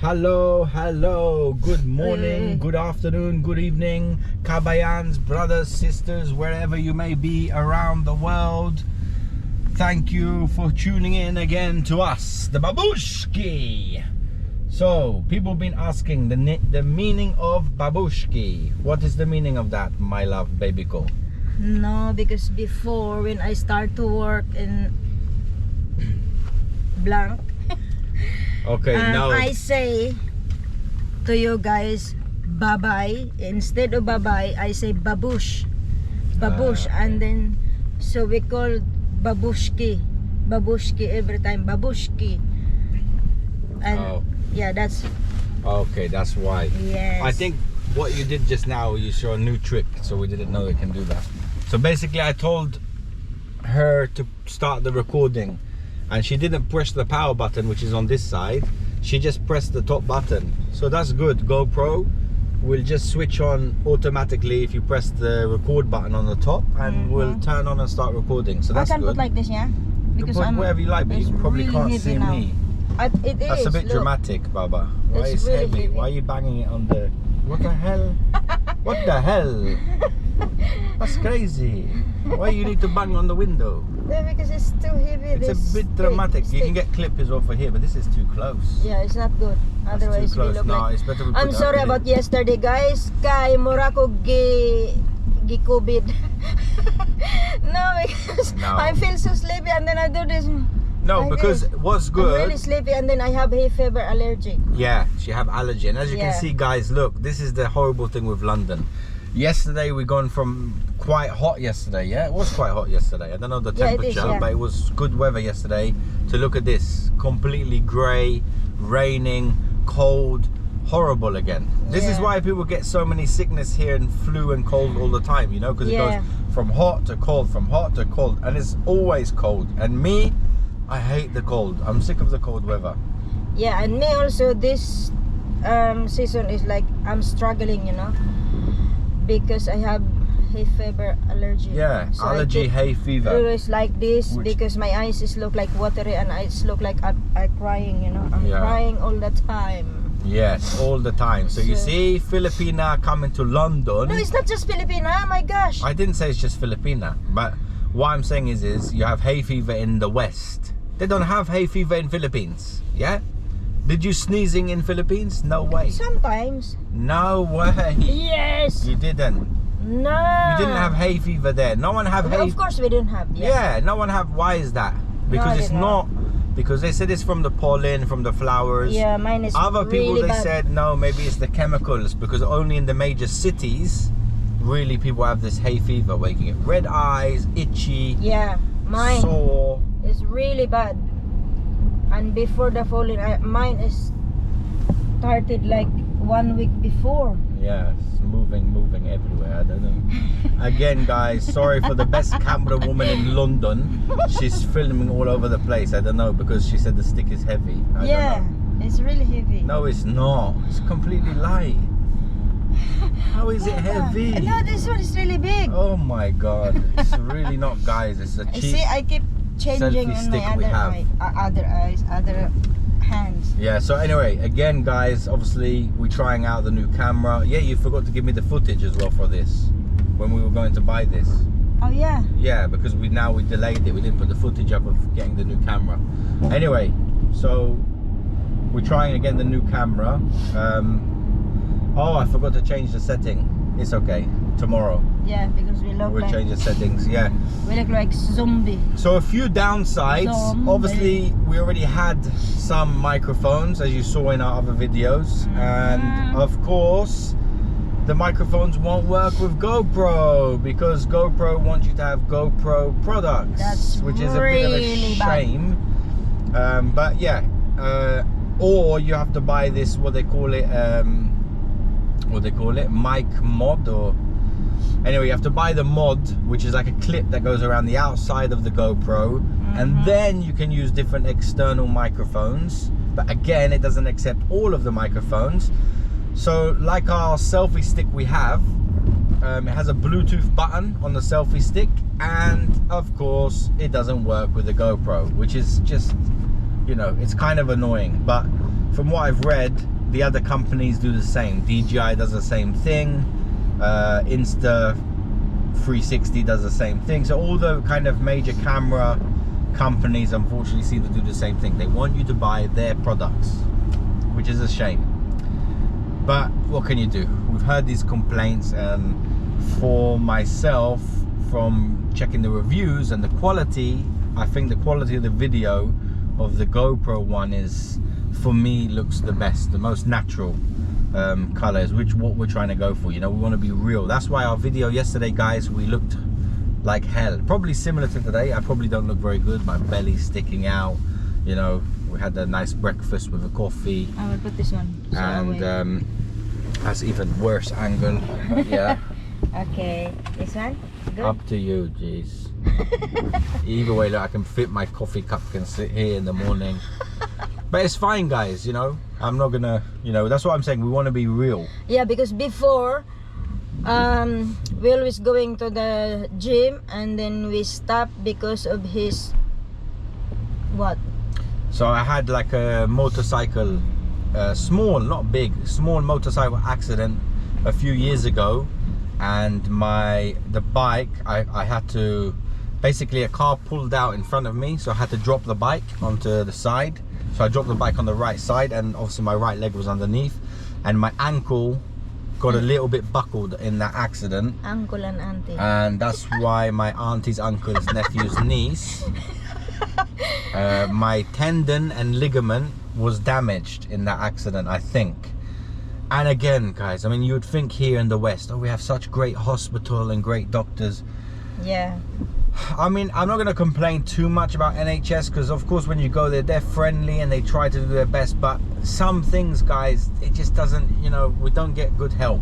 Hello, good morning, good afternoon, good evening, kabayans, brothers, sisters, wherever you may be around the world. Thank you for tuning in again to us, the babushki. So, people have been asking the meaning of babushki. What is the meaning of that, my love, baby ko? No, because before when I start to work in blank, Okay, now I say to you guys bye-bye. Instead of bye-bye, I say babush. Babush. And then so we call babushki every time, babushki. And yeah, that's okay, that's why. yes. I think what you did just now, you saw a new trick, so we didn't know we can do that. So basically I told her to start the recording and she didn't push the power button, which is on this side. She just pressed the top button. So that's good. GoPro will just switch on automatically if you press the record button on the top, and will turn on and start recording. So that's I can good. put like this, yeah? You can put wherever you like, but you probably really can't see now. me. It That's is, a bit look. dramatic, Baba. Why It's is really heavy? heavy. Why are you banging it on the... What the hell? What the hell? That's crazy. Why you need to bang on the window? Yeah, because it's too heavy. It's a bit dramatic. You can get clip as well for here, but this is too close. Yeah, it's not good. That's Otherwise, too close. we look No, like... it's better we put I'm that sorry in. about yesterday, guys. Kay Morocco gi COVID. No, because I feel so sleepy and then I do this. No, like because this. what's good... I'm really sleepy and then I have hay fever allergy. Yeah, she have allergy. And as you can see, guys, look, this is the horrible thing with London. Yesterday we gone from quite hot yesterday, yeah? It was quite hot yesterday. I don't know the temperature, but it was good weather yesterday. To look at this, completely grey, raining, cold, horrible again. This is why people get so many sickness here and flu and cold all the time, you know, because it goes from hot to cold, from hot to cold, and it's always cold. And me, I hate the cold. I'm sick of the cold weather. Yeah, and me also, this season is like I'm struggling, you know, because I have hay fever allergy. Yeah, so allergy, hay fever. Always like this, because my eyes is look like watery and eyes look like I'm crying, you know. I'm crying all the time. Yes, all the time. So you see, Filipina coming to London. No, it's not just Filipina. Oh my gosh. I didn't say it's just Filipina, but what I'm saying is you have hay fever in the West. They don't have hay fever in Philippines. Yeah? Did you sneezing in Philippines? No way. Sometimes. No way. Yes. You didn't. No. You didn't have hay fever there. No one have hay. Of course we didn't have. Yeah, no one have. Why is that? Because it's not. Because they said it's from the pollen, from the flowers. Yeah, mine is Other people, really they bad. said no, maybe it's the chemicals, because only in the major cities really people have this hay fever, where you can get red eyes, itchy, mine sore. is really bad. And before the pollen, mine is started like 1 week before. Yes, moving everywhere. I don't know. Again, guys, sorry for the best camera woman in London. She's filming all over the place. I don't know, because she said the stick is heavy. I don't know. It's really heavy. No, it's not. It's completely light. How is it heavy? No, this one is really big. Oh my god. It's really not, guys. It's a cheap See, I keep changing selfie on stick my we have. other eyes, other hands. Yeah, so anyway, again, guys, obviously we're trying out the new camera. Yeah, you forgot to give me the footage as well for this when we were going to buy this. Oh yeah. Yeah, because we delayed it. We didn't put the footage up of getting the new camera. Anyway, so we're trying again the new camera. Oh, I forgot to change the setting. It's okay. Tomorrow. Yeah, because We'll change the settings. Yeah. We look like zombie. So a few downsides. Obviously, we already had some microphones, as you saw in our other videos, and of course, the microphones won't work with GoPro, because GoPro wants you to have GoPro products, which is a bit of a shame. But yeah, or you have to buy this, what they call it, mic mod, or anyway, you have to buy the mod, which is like a clip that goes around the outside of the GoPro, and then you can use different external microphones. But again, it doesn't accept all of the microphones. So like our selfie stick we have, it has a Bluetooth button on the selfie stick, and of course it doesn't work with the GoPro, which is just, you know, it's kind of annoying. But from what I've read, the other companies do the same. DJI does the same thing. Insta 360 does the same thing. So all the kind of major camera companies unfortunately seem to do the same thing. They want you to buy their products, which is a shame. But what can you do? We've heard these complaints, and for myself, from checking the reviews and the quality, I think the quality of the video of the GoPro one is, for me, looks the best, the most natural colors, which what we're trying to go for. You know, we want to be real. That's why our video yesterday, guys, we looked like hell. Probably similar to today. I probably don't look very good. My belly's sticking out. You know, we had a nice breakfast with a coffee. I will put this one. So and that's even worse angle. But yeah. Okay, this one. Good. Up to you, jeez. Either way, look, I can fit my coffee cup, can sit here in the morning. But it's fine, guys, you know. I'm not gonna, you know, that's what I'm saying. We want to be real. Yeah, because before we always going to the gym, and then we stop because of his what? So I had like a motorcycle, small, not big, small motorcycle accident a few years ago, and the bike, I had to, basically a car pulled out in front of me, so I had to drop the bike onto the side. So I dropped the bike on the right side, and obviously my right leg was underneath, and my ankle got a little bit buckled in that accident. Uncle and auntie. And that's why my auntie's uncle's nephew's niece, my tendon and ligament was damaged in that accident, I think. And again, guys, I mean, you would think here in the West, oh, we have such great hospital and great doctors. Yeah. I mean, I'm not going to complain too much about NHS, because of course when you go there, they're friendly and they try to do their best, but some things, guys, it just doesn't, you know, we don't get good help,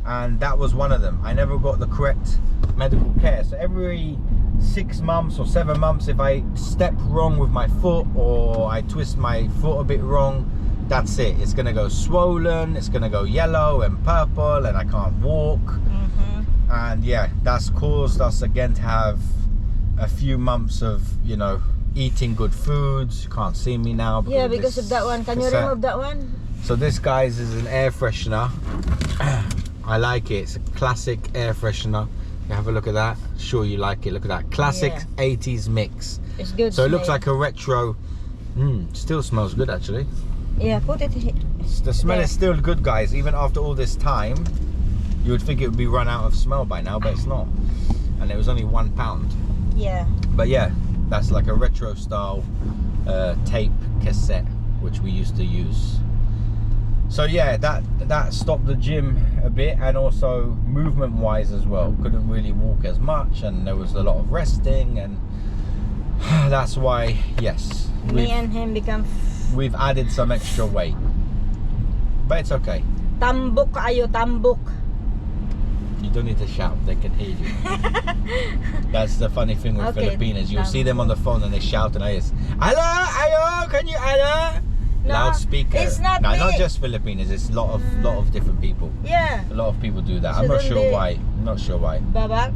and that was one of them. I never got the correct medical care. So every 6 months or 7 months, if I step wrong with my foot or I twist my foot a bit wrong, that's it. It's going to go swollen, it's going to go yellow and purple, and I can't walk. And yeah, that's caused us again to have a few months of, you know, eating good foods. You can't see me now because yeah, because of that one. Can you remove that one? So this, guys, is an air freshener. I like it. It's a classic air freshener. You have a look at that. Sure you like it. Look at that. Classic 80s mix. It's good. So it looks like a retro. Still smells good, actually. Yeah, put it here. The smell is still good, guys, even after all this time. You would think it would be run out of smell by now, but it's not. And it was only £1. Yeah. But yeah, that's like a retro style tape cassette, which we used to use. So yeah, that stopped the gym a bit, and also movement wise as well. Couldn't really walk as much, and there was a lot of resting, and that's why, yes, me and him we've added some extra weight. But it's okay. Tambok kayo, tambok. You don't need to shout, they can hear you. That's the funny thing with Filipinas. You'll see them on the phone and they shout, and I just, hello, ayo, can you, hello? No, loudspeaker. It's not me. Not just Filipinas, it's a lot of different people. Yeah. A lot of people do that. I'm not sure why. I'm not sure why. Baba.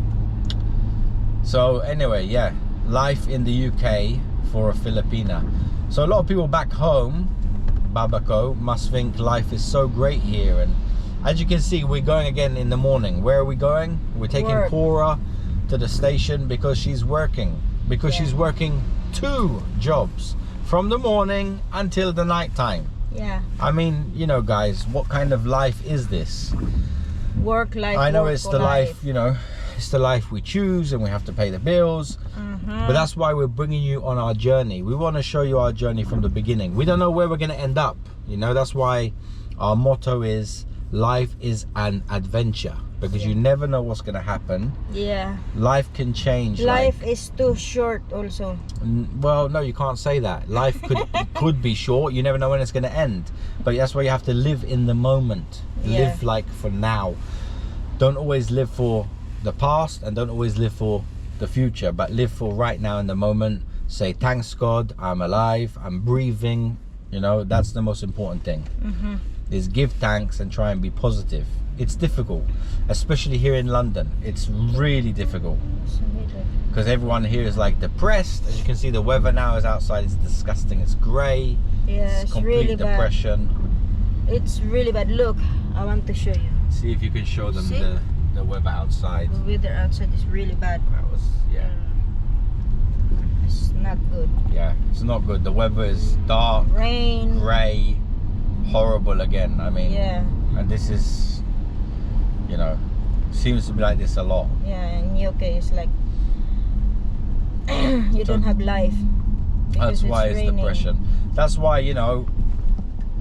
So anyway, yeah, life in the UK for a Filipina. So a lot of people back home, Babako, must think life is so great here, and as you can see, we're going again in the morning. Where are we going? We're taking Cora to the station because she's working. Because she's working 2 jobs from the morning until the night time. Yeah. I mean, you know, guys, what kind of life is this? Work life. I know it's the life, you know, it's the life we choose, and we have to pay the bills. But that's why we're bringing you on our journey. We want to show you our journey from the beginning. We don't know where we're going to end up. You know, that's why our motto is, life is an adventure, because you never know what's going to happen. Yeah. Life can change. Life is too short also. Well, no, you can't say that. Life could be short. You never know when it's going to end. But that's why you have to live in the moment. Live like for now. Don't always live for the past, and don't always live for the future, but live for right now in the moment. Say, thanks God, I'm alive, I'm breathing. You know, that's the most important thing. Is give thanks and try and be positive. It's difficult, especially here in London. It's really difficult because everyone here is like depressed. As you can see, the weather now is outside, it's disgusting, it's grey. Yeah, it's complete really depression. It's really bad. Look, I want to show you. See if you can show them See? the weather outside. The weather outside is really bad. That was, yeah. It's not good. Yeah, it's not good. The weather is dark, Rain. grey, horrible again. I mean, Yeah. and this is, you know, seems to be like this a lot. Yeah, in UK it's like you don't have life. That's why it's raining. depression. That's why, you know,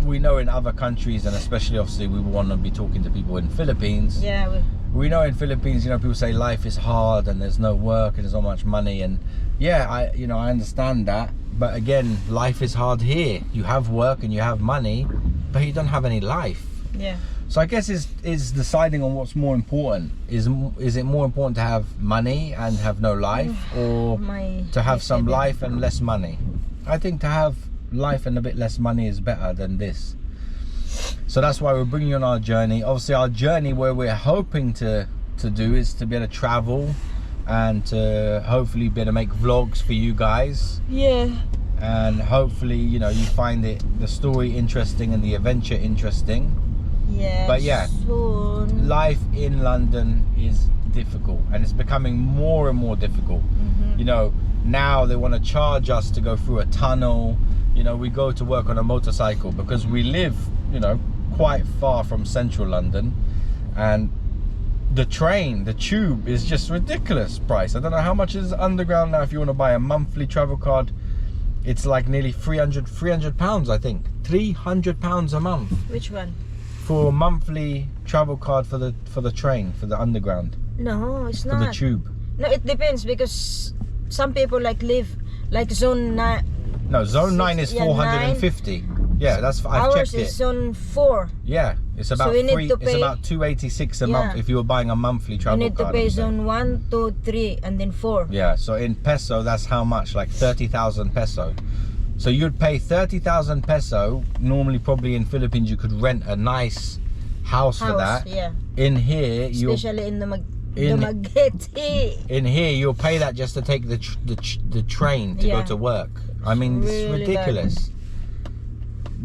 we know in other countries, and especially obviously we want to be talking to people in Philippines. Yeah. We know in Philippines, you know, people say life is hard and there's no work and there's not much money, and yeah, I understand that, but again, life is hard here. You have work and you have money, but you don't have any life. Yeah. So I guess is deciding on what's more important. Is it more important to have money and have no life, or to have some life and less money? I think to have life and a bit less money is better than this. So that's why we're bringing you on our journey. Obviously our journey, where we're hoping to do, is to be able to travel and to hopefully be able to make vlogs for you guys. Yeah. And hopefully, you know, you find the story interesting and the adventure interesting. Yeah. But yeah, soon. life in London is difficult, and it's becoming more and more difficult. You know, now they want to charge us to go through a tunnel. You know, we go to work on a motorcycle because we live, you know, quite far from central London, and the train, the tube, is just ridiculous price. I don't know how much is underground now. If you want to buy a monthly travel card, it's like nearly 300 pounds, I think. 300 pounds a month. Which one? For a monthly travel card for the train, for the underground. No, it's For not. the tube. No, it depends, because some people like live like zone 9. No, zone 9 is 450. Yeah, that's I've Ours checked is it. zone 4. Yeah, it's about we need to it's pay- about 286 a Yeah. month if you were buying a monthly You travel need to card. pay I'm saying. zone 1, 2, 3, and then 4. Yeah, so in peso, that's how much? Like 30,000 peso. So you'd pay 30,000 peso. Normally, probably in Philippines, you could rent a nice house for that. Yeah. In here, Especially in the in- Dumaguete. in here you'll pay that just to take the train to go Yeah. to work. I mean, it's Really ridiculous.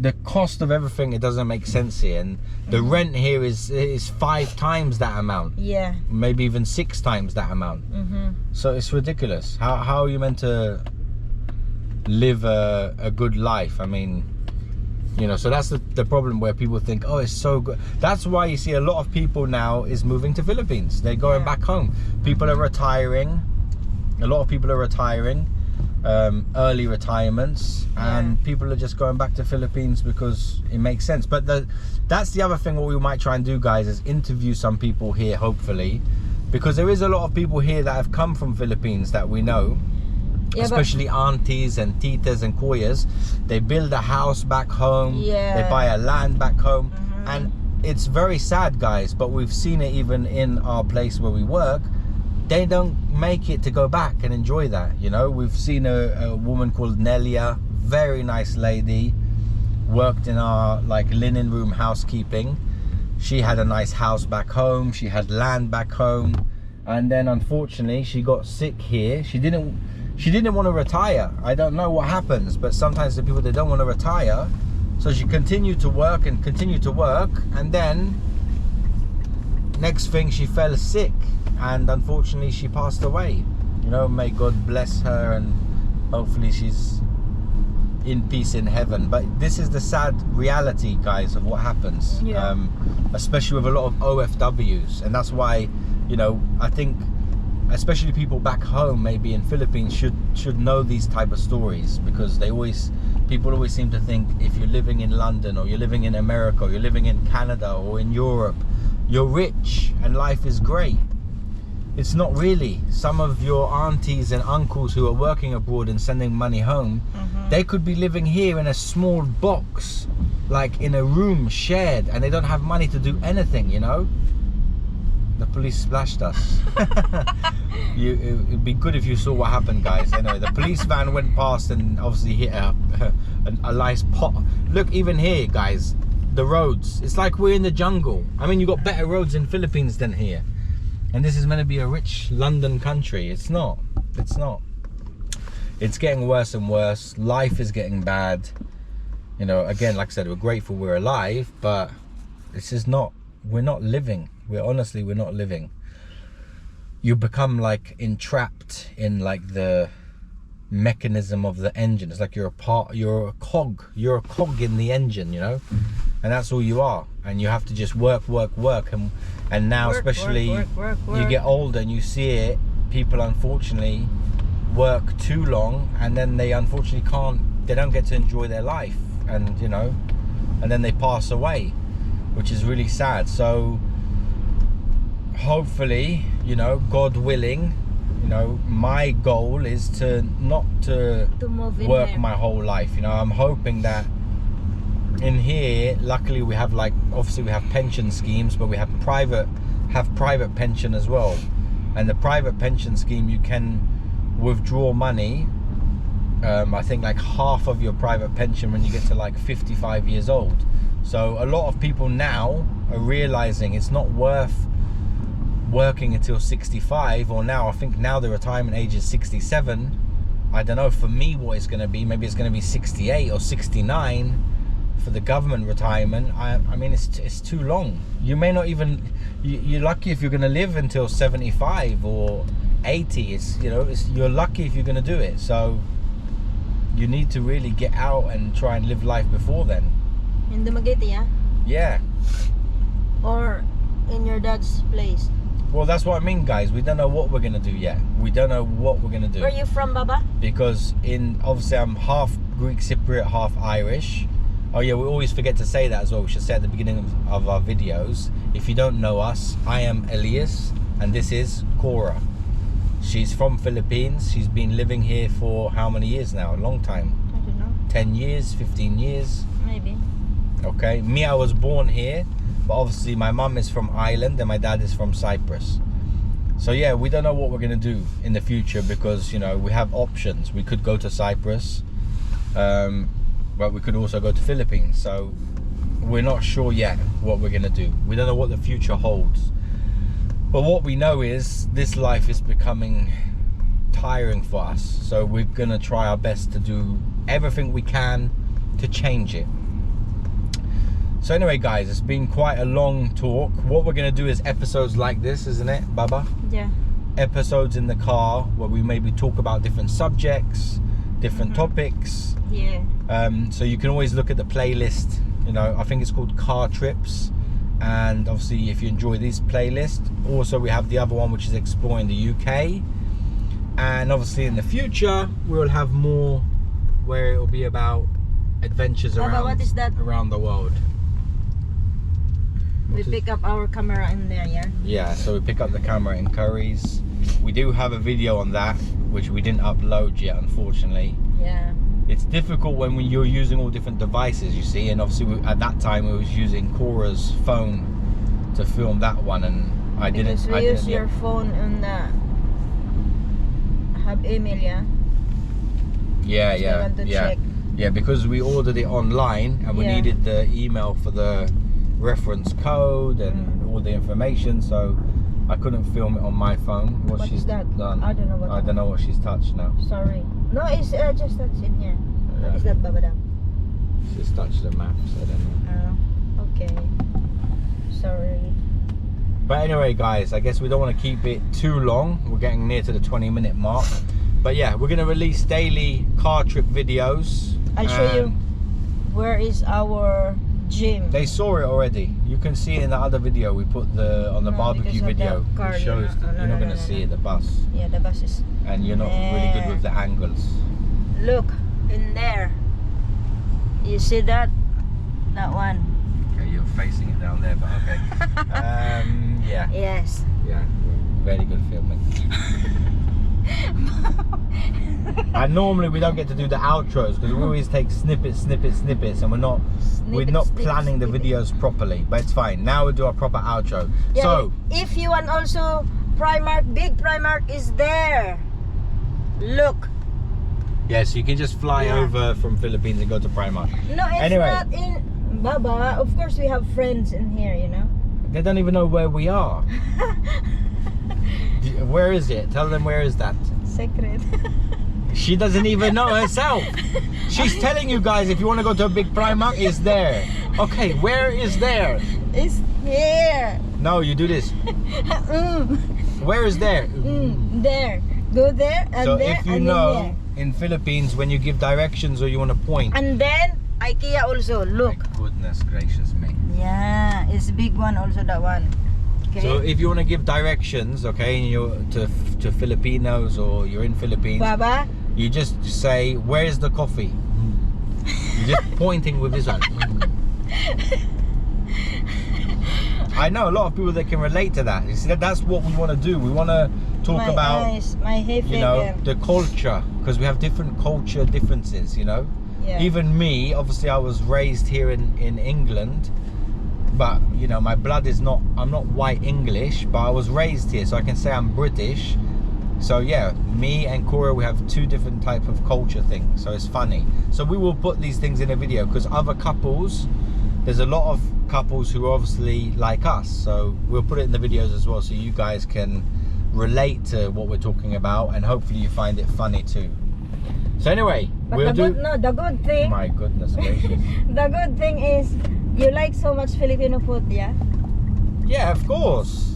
The cost of everything, it doesn't make sense here, and the rent here is 5 times that amount, Yeah. maybe even 6 times that amount. So it's ridiculous. How are you meant to live a good life? I mean, you know, so that's the problem, where people think, oh, it's so good. That's why you see a lot of people now is moving to Philippines. They're going back home. People are retiring. A lot of people are retiring, early retirements, and people are just going back to Philippines because it makes sense. But that's the other thing. What we might try and do, guys, is interview some people here, hopefully, because there is a lot of people here that have come from Philippines that we know. Yeah, especially aunties and titas and kuyas. They build a house back home. Yeah. They buy a land back home. And it's very sad, guys, but we've seen it even in our place where we work. They don't make it to go back and enjoy that, you know. We've seen a woman called Nelia, very nice lady, worked in our like linen room housekeeping. She had a nice house back home. She had land back home. And then unfortunately she got sick here. She didn't want to retire. I don't know what happens, but sometimes the people, they don't want to retire. So she continued to work and continued to work, and then next thing, she fell sick, and unfortunately she passed away. You know, may God bless her, and hopefully she's in peace in heaven. But this is the sad reality, guys, of what happens. Especially with a lot of OFWs, and that's why, you know, I think especially people back home, maybe in Philippines, should know these type of stories, because people always seem to think if you're living in London, or you're living in America, or you're living in Canada, or in Europe, you're rich and life is great. It's not really. Some of your aunties and uncles who are working abroad and sending money home, they could be living here in a small box, like in a room shared, and they don't have money to do anything, you know. The police splashed us. It'd be good if you saw what happened, guys. Anyway, the police van went past and obviously hit a nice pot. Look, even here, guys, the roads, it's like we're in the jungle. I mean, you got better roads in Philippines than here, and this is meant to be a rich London country. It's not. It's not. It's getting worse and worse. Life is getting bad. You know, again, like I said, we're grateful we're alive, but this is not, we're not living. We're not living. You become like entrapped in like the mechanism of the engine. It's like you're a cog in the engine, you know, and that's all you are. And you have to just work, and now especially you get older and you see it, people unfortunately work too long, and then they unfortunately they don't get to enjoy their life, and you know, and then they pass away, which is really sad. So hopefully, you know, God willing, you know, my goal is to not to work here. my whole life. You know, I'm hoping that in here, luckily we have, like, obviously we have pension schemes, but we have private pension as well. And the private pension scheme, you can withdraw money, I think like half of your private pension when you get to like 55 years old. So a lot of people now are realizing it's not worth working until 65, or now I think now the retirement age is 67. I don't know for me what it's going to be. Maybe it's going to be 68 or 69 for the government retirement. I mean, it's too long. You may not even, you're lucky if you're going to live until 75 or 80. It's, you know, you're lucky if you're going to do it. So you need to really get out and try and live life before then. In Dumaguete, yeah? Yeah. Or in your dad's place? Well, that's what I mean, guys. We don't know what we're going to do yet. We don't know what we're going to do. Where are you from, Baba? Because obviously I'm half Greek Cypriot, half Irish. Oh yeah, we always forget to say that as well. We should say at the beginning of our videos. If you don't know us, I am Elias and this is Cora. She's from Philippines. She's been living here for how many years now? A long time. I don't know. 10 years, 15 years? Maybe. Okay. Me, I was born here, but obviously my mum is from Ireland and my dad is from Cyprus. So yeah, we don't know what we're going to do in the future because, you know, we have options. We could go to Cyprus, but we could also go to Philippines. So we're not sure yet what we're going to do. We don't know what the future holds. But what we know is this life is becoming tiring for us. So we're going to try our best to do everything we can to change it. So anyway, guys, it's been quite a long talk. What we're going to do is episodes like this, isn't it, Baba? Yeah. Episodes in the car where we maybe talk about different subjects, different topics. Yeah. So you can always look at the playlist. You know, I think it's called Car Trips. And obviously, if you enjoy this playlist, also we have the other one, which is Exploring the UK. And obviously in the future, we'll have more where it will be about adventures Baba, what is that? around the world. We pick up our camera in there, yeah? Yeah, so we pick up the camera in Curry's. We do have a video on that, which we didn't upload yet, unfortunately. Yeah. It's difficult when you're using all different devices, you see, and obviously at that time we was using Cora's phone to film that one, and I didn't use your phone on the Hub email, yeah? Yeah, check. Yeah, because we ordered it online and we needed the email for the reference code and all the information, so I couldn't film it on my phone. What she's that? done, I don't know what. I don't know what she's touched now. Sorry. No, it's just that's in here. Yeah. What is that, Baba? She's touched the maps. I don't know. Oh, okay. Sorry. But anyway, guys, I guess we don't want to keep it too long. We're getting near to the 20-minute mark. But yeah, we're going to release daily car trip videos. I'll show you where is our gym. They saw it already. You can see it in the other video we put on the barbecue video. Car, it shows that you're not going to see it, the bus. Yeah, the bus is. And you're not really good with the angles. Look in there. You see that? That one. Okay, you're facing it down there, but okay. Yeah. Yes. Yeah, very good filming. And normally we don't get to do the outros because we always take snippets, and we're not planning the videos properly. But it's fine. Now we'll do a proper outro. Yeah, so if you want also Primark, big Primark is there. Look. Yeah, so you can just fly over from Philippines and go to Primark. No, it's anyway, not in Baba. Of course we have friends in here, you know. They don't even know where we are. Where is it? Tell them where is that? Secret. She doesn't even know herself. She's telling you guys if you want to go to a big Primark, it's there. Okay, where is there? It's here. No, you do this. Where is there? There. Go there and So there if you and know, then there. in Philippines, when you give directions or you want to point. And then IKEA also. Look. My goodness gracious me. Yeah, it's big one also, that one. Okay. So if you want to give directions, okay, and you're to Filipinos or you're in Philippines, Baba, you just say, where's the coffee? You're just pointing with this one. I know a lot of people that can relate to that. You see, that's what we want to do. We want to talk about, my you know, the culture, because we have different culture differences, you know. Yeah. Even me, obviously I was raised here in England, but you know, my blood is not, I'm not white English, but I was raised here, so I can say I'm British. So yeah, me and Cora, we have two different type of culture things, so it's funny. So we will put these things in a video, because other couples, there's a lot of couples who are obviously like us, so we'll put it in the videos as well, so you guys can relate to what we're talking about, and hopefully you find it funny too. So anyway, but we'll do. The good thing. My goodness gracious. The good thing is you like so much Filipino food, yeah? Yeah, of course.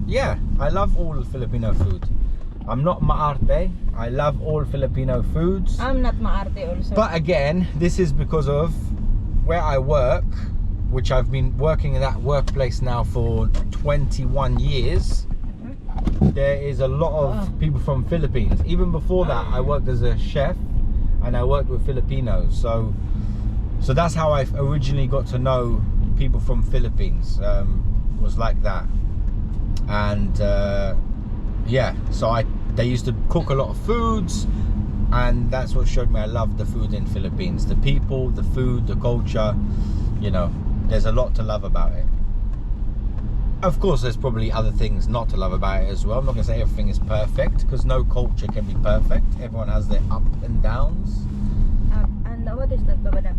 Yeah, I love all Filipino food. I'm not maarte. I love all Filipino foods. I'm not maarte also. But again, this is because of where I work, which I've been working in that workplace now for 21 years. There is a lot of people from Philippines. Even before that, I worked as a chef and I worked with Filipinos. So that's how I originally got to know people from Philippines. Was like that. And yeah, so they used to cook a lot of foods, and that's what showed me I love the food in Philippines. The people, the food, the culture, you know, there's a lot to love about it. Of course, there's probably other things not to love about it as well. I'm not going to say everything is perfect, because no culture can be perfect. Everyone has their up and downs. And what is that, Babadam?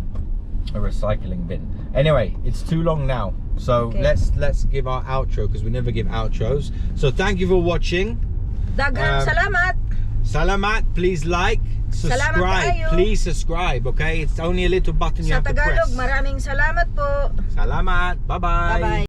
A recycling bin. Anyway, it's too long now, so okay. let's give our outro, because we never give outros. So thank you for watching. Daghang salamat. Salamat. Please like, subscribe. Please subscribe. Okay, it's only a little button you have to press. Sa Tagalog, maraming salamat po. Salamat. Bye bye. Bye bye.